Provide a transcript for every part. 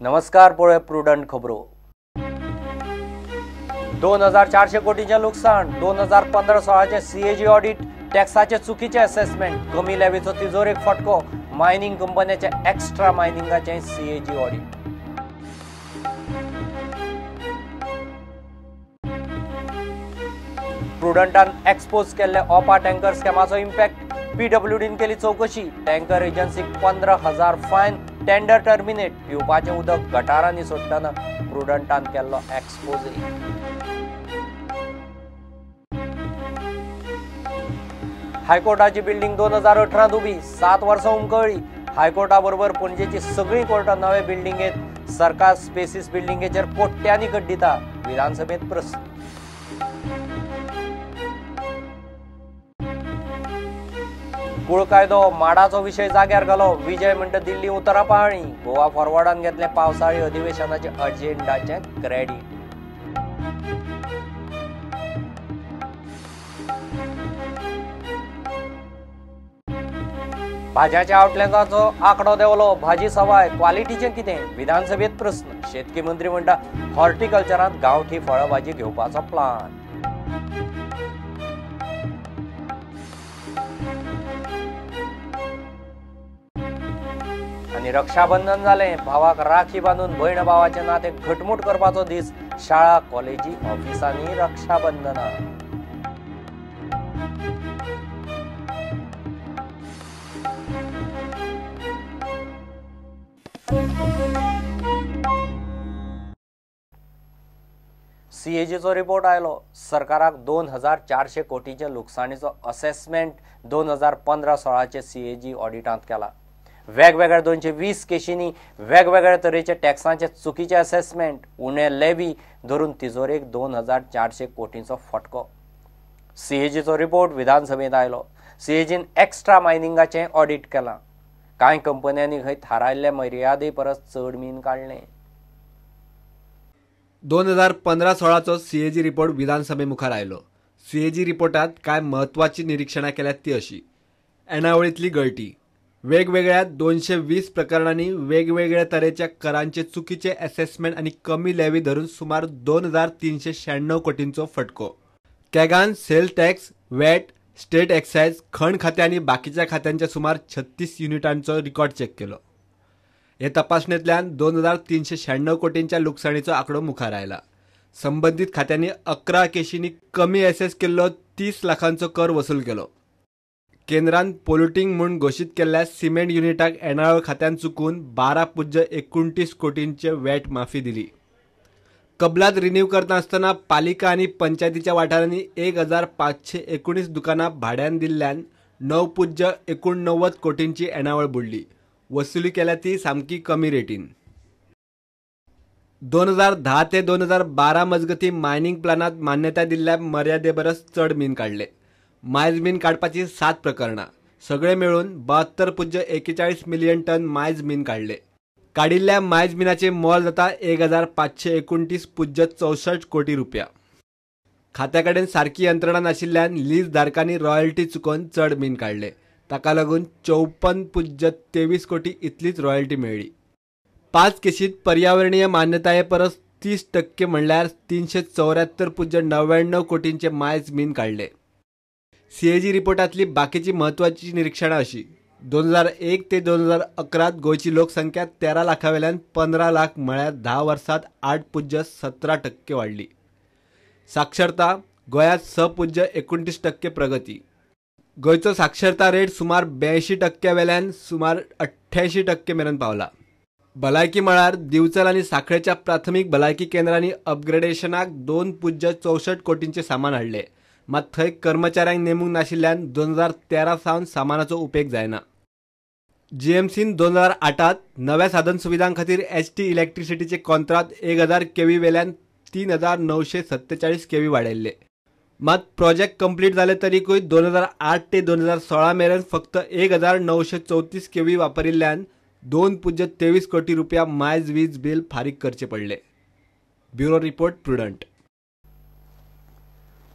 नमस्कार, पळय प्रुडंट खबरो। 2400 कोटींचे लुकसाण, 2015-16चे सीएजी ऑडिट, टॅक्साचे चुकीचे असेसमेंट, कमी लेव्हीचो तिजोरेक फटको, मायनिंग कंपन्याचे एक्स्ट्रा मायनिंगाचे सीएजी ऑडिट। प्रुडंटान एक्सपोज केल्ले ओपा टँकर स्कॅमाचो इम्पॅक्ट, पीडब्ल्यूडीन केली चौकशी, टँकर एजन्सीक 15,000 फायन, टेंडर टर्मिनेट, पिवपाचें उदक गटारांनी सोडटाना प्रुडंटान केल्लो एक्सपोज। हायकोर्टाची बिल्डिंग 2018 उबी, 7 वर्सां उमकळ्ळी। हायकोर्टा बरोबर पणजेची सगळी कोर्टां नवे बिल्डिंगेत, सरकार स्पेसीस बिल्डिंगेचेर कोट्यांनी कड्डिता, विधानसभेत प्रस्न। कुळ कायदो माडाचो विशय जाग्यार घालो, विजय म्हणटा दिल्ली उतरा पाहणी, गोवा फॉरवर्डान घेतले पावसाळी अधिवेशनाचे अजेंडाचे क्रेडिट। भाज्याच्या आउटलेटाचो आंकडो देंवलो, भाजी सवाय क्वालिटीचें कितें, विधानसभेत प्रस्न। शेतकी मंत्री म्हणटा हॉर्टिकल्चरांत गांवठी फळभाजी घेवपाचो प्लान। आनी रक्षाबंधन जालें, भावाक राखी बांदून भयण भावाचे नाते घटमूट करपाचो दीस, शाळा कॉलेजी ऑफिसांनी रक्षाबंधना। सीएजीचो रिपोर्ट आयलो, सरकाराक 2400 कोटींचे लुकसाणीचो असेसमेंट 2015-16चे सीएजी ऑडिटांत केला। वेगवेगळ्या 220 केशींनी वेगवेगळ्या तरेचे टॅक्सांचे चुकीचे असेसमेंट, उणे लेवी धरून तिजोरेक 2400 कोटींचो फटको। सीएजीचो रिपोर्ट विधानसभेत आयलो। सीएजीन एक्स्ट्रा मायनिंगाचें ऑडिट केलां। कांय कंपन्यांनी खंय थारायल्ले मर्यादे परस चड मीन काडलें। 2015-16चो सीएजी रिपोर्ट विधानसभे मुखार आयलो। सीएजी रिपोर्टात कांय म्हत्वाची निरीक्षणां केल्यात ती अशी: येणावळींतली गळटी, वेगवेगळ्या 220 प्रकरणांनी वेगवेगळ्या तरेच्या करांचे चुकीचे असेसमेंट आणि कमी लेवी धरून सुमार 2396 कोटींचो फटको। कॅगान sale tax, VAT, state excise, खण खाते आणि बाकीच्या खात्यांच्या सुमार 36 युनिटांचो रिकॉर्ड चेक केलो। हे तपासणेंतल्यान 2396 कोटींच्या लुकसाणीचो आंकडो मुखार आयला। संबंधीत खात्यांनी 11 केशींनी कमी असेस केल्लो 30 लाखांचो कर वसूल केलो। केंद्रान पोल्युटिंग म्हूण घोशीत केल्ल्या सिमेंट युनिटाक येणावळ खात्यान चुकून 12.29 कोटींचे वॅट माफी दिली। कबलात रिन्यू करता आसतना पालिका आनी पंचायतीच्या वाठारांनी 1519 दुकानां भाड्यान दिल्ल्यान 9.89 कोटींची येणावळ बुडली। वसुली केल्या ती सामकी कमी रेटीन। 2010 ते 2012 मजगती मायनिंग प्लानात मान्यताय दिल्ल्या मर्यादे परस चड मीन काडले। मायज मीन काडपाची 7 प्रकरणां, सगळे मेळून 72.41 मिलियन टन मायज मीन काडले। काडिल्ल्या मायज मिनाचे मोल जाता 1529.64 कोटी रुपया। खात्या कडेन सारकी यंत्रणा नाशिल्ल्यान लीज धारकांनी रॉयल्टी चुकोवन चड मीन काडले। ताका लागून 54.23 कोटी इतलीच रॉयल्टी मेळ्ळी। 5 केशींत पर्यावरणीय मान्यताये परस 30% म्हणल्यार 374.99 कोटींचे मायज मीन काडले। सीएजी रिपोर्टांतली बाकीची म्हत्वाची निरीक्षणां अशी: 2001 ते 2011 गोंयची लोकसंख्या 13 लाखांवेल्यान 15 लाख म्हळ्यार 10 वर्सांत 8.17% वाडली। साक्षरता गोंयांत 6.29% प्रगती। गोंयचो साक्षरता रेट सुमार 82% वेल्यान सुमार 88% मेरेन पावला। भलायकी मळार दिवचल आनी सांखळेच्या प्राथमीक भलायकी केंद्रांनी अपग्रेडेशनाक 2.64 कोटींचे सामान हाडले, मात थंय कर्मचाऱ्यांक नेमूंक नाशिल्ल्यान 2013 सावन सामानाचो उपेग जायना। जीएमसीन 2008 नव्या साधन सुविधां खातीर एचटी इलेक्ट्रिसिटीचे कॉन्त्रात 1000 केवी वेल्यान 3947 केवी वाडयल्ले, मात प्रोजेक्ट कंप्लीट जाले तरीकूय 2008 ते 2016 मेरेन फक्त 1934 केवी वापरिल्ल्यान 2.23 कोटी रुपया मायज वीज बिल फारीक करचे पडले। Bureau report, Prudent.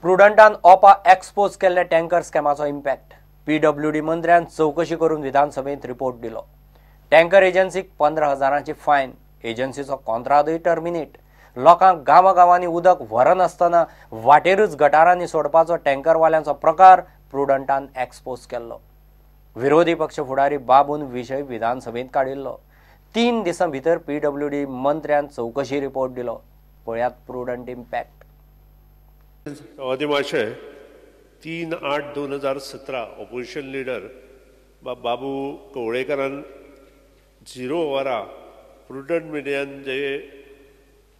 प्रुडंटान ओपा एक्सपोज केल्ले टँकर स्कॅमाचो इम्पॅक्ट, पीडब्ल्यूडी मंत्र्यान चौकशी करून विधानसभेत रिपोर्ट दिलो। टँकर एजन्सीक 15,000ची फायन, एजन्सीचो कॉन्ट्रादूय टर्मिनेट. लोकांक गांवांनी उदक व्हरनासतना वाटेरूच गटारांनी सोडपाचो टँकरवाल्यांचो प्रकार प्रुडंटान एक्सपोज केल्लो. विरोधी पक्ष फुडारी बाबून विशय विधानसभेत काडिल्लो. 3 दिसां भितर PWD मंत्र्यान चौकशी रिपोर्ट दिलो. पळयात प्रुडंट इम्पॅक्ट. मातशे 3/8/2017 ऑपोजिशन लिडर बाबू कवळेकरान 0 वरां प्रुडंट मिडियान जे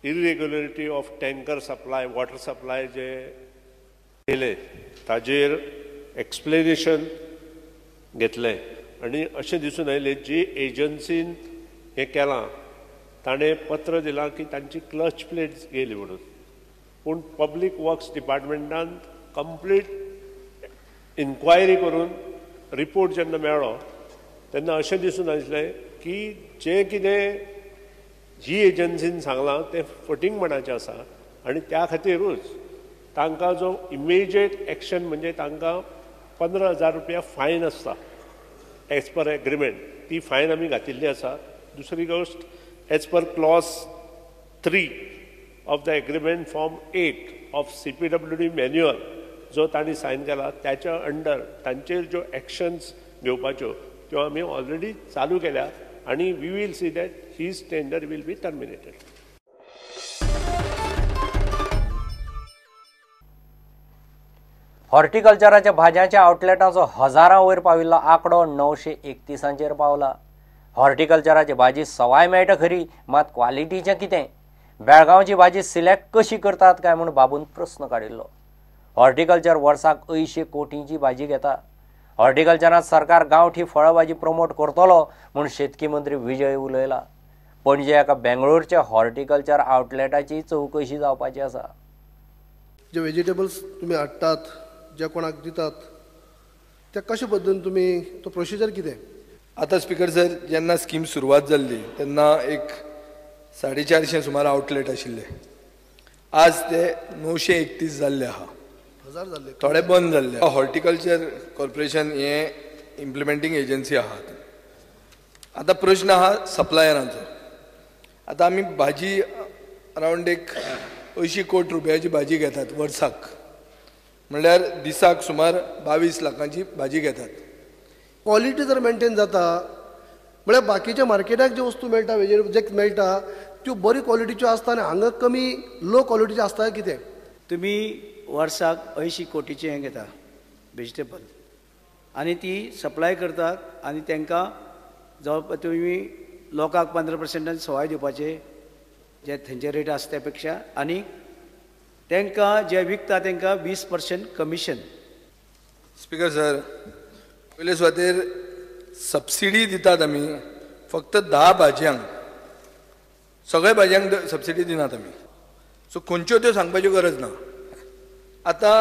इरेग्युलरिटी of tanker supply water supply जे केले ताजेर एक्सप्लेनेशन घेतले आनी अशें दिसून आयलें जी एजन्सीन हें केलां ताणें पत्र दिलां की तांची क्लच प्लेट्स गेली म्हणून. पूण पब्लीक वर्क्स डिपार्टमेंटान कंप्लीट इन्क्वायरी करून रिपोर्ट जेन्ना मेळ्ळो तेन्ना अशें दिसून आयलें की जें कितें जी एजन्सीन सांगलां तें फटींगपणाचें आसा आनी त्या खातीरूच तांकां जो इमिजिएट एक्शन म्हणजे तांकां 15,000 रुपया फायन आसता एज पर एग्रीमेंट. ती फायन आमी घातिल्ली आसा. दुसरी गोश्ट as per clause 3 of the agreement form 8 of CPWD manual जो तांणी सायन केला त्याच्या अंडर तांचेर ज्यो एक्शन्स घेवपाच्यो त्यो आमी ऑलरेडी चालू केल्या आनी we will see that his tender will be terminated. हॉर्टिकल्चराच्या भाज्यांच्या आउटलेटांचो हजारां वयर पाविल्लो आंकडो 931 पावला. हॉर्टिकल्चराची भाजी सवाय मेळटा खरी, मात क्वालिटीचें कितें? बेळगांवची भाजी सिलेक्ट कशी करतात काय म्हूण बाबून प्रस्न काडिल्लो. हॉर्टिकल्चर वर्साक 80 कोटींची भाजी घेता. हॉर्टिकल्चरांत सरकार गांवठी फळभाजी प्रमोट करतलो म्हूण शेतकी मंत्री विजय उलयला. पणजे एका बेंगळूरच्या हॉर्टिकल्चर आउटलेटाची चवकशी जावपाची आसा. जे व्हेजिटेबल्स तुमी हाडटात जे कोणाक दितात ते कशे पद्दतीन तुमी तो प्रोसिजर कितें? आतां स्पीकर सर जेन्ना स्कीम सुरवात जाल्ली तेन्ना एक 450 सुमार आउटलेट आशिल्ले. आज ते 931 जाल्ले आहा. हजार जाल्ले. थोडे बंद जाल्ले. हॉर्टिकल्चर कॉर्पोरेशन हे इम्प्लिमेंटींग एजन्सी आहा. आतां प्रश्न आहा सप्लायरांचो. आतां आमी भाजी अरावंड एक 80 कोटी रुपयाची भाजी घेतात वर्साक, म्हणल्यार दिसाक सुमार 22 लाखांची भाजी घेतात. क्वॉलिटी जर मेंटेन जाता म्हळ्यार बाकीच्या मार्केटाक ज्यो वस्तू मेळटा वेजिटेबल जे मेळटा त्यो बरी क्वॉलिटीच्यो आसता आनी हांगा कमी लो क्वॉलिटीच्यो आसता कितें? तुमी वर्साक 80 कोटीचे हें घेता वेजिटेबल आनी ती सप्लाय करतात आनी तांकां जवळ तुमी लोकांक 15% सवाय दिवपाचे जे थंयचे रेट आसा त्या पेक्षा आनी तांकां जे विकता तांकां 20% कमिशन. स्पीकर सर पयले सुवातेर सबसिडी दितात आमी फक्त 10 भाजयांक, सगळ्या भाजयांक सबसिडी दिनात आमी. सो खंयच्यो त्यो सांगपाची गरज ना. आतां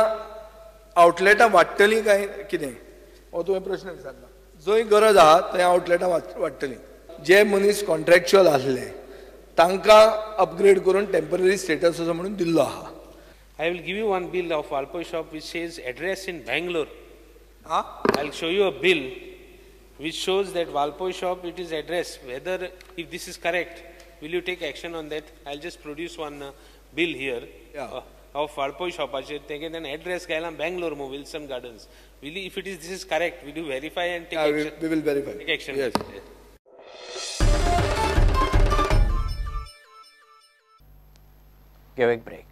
आउटलेटां वाडटलीं काय कितें हो तुवें प्रश्न विचारला. जंय गरज आहा थंय आउटलेटां वाडटलीं. जे मनीस कॉन्ट्रॅक्च्युअल आसले तांकां अपग्रेड करून टेम्पररी स्टेटस असो म्हणून दिल्लो आहा. I will give you one bill of Walpoi shop which says address in Bangalore. I'll show you a bill which shows that Walpoi shop it is address. Whether if this is correct, will you take action on that? I'll just produce one bill here of Walpoi shop. Then address gaila Bangalore Wilson Gardens. Will you, if it is this is correct, will you verify and take action? We will verify. Take action. Yes. Give a break.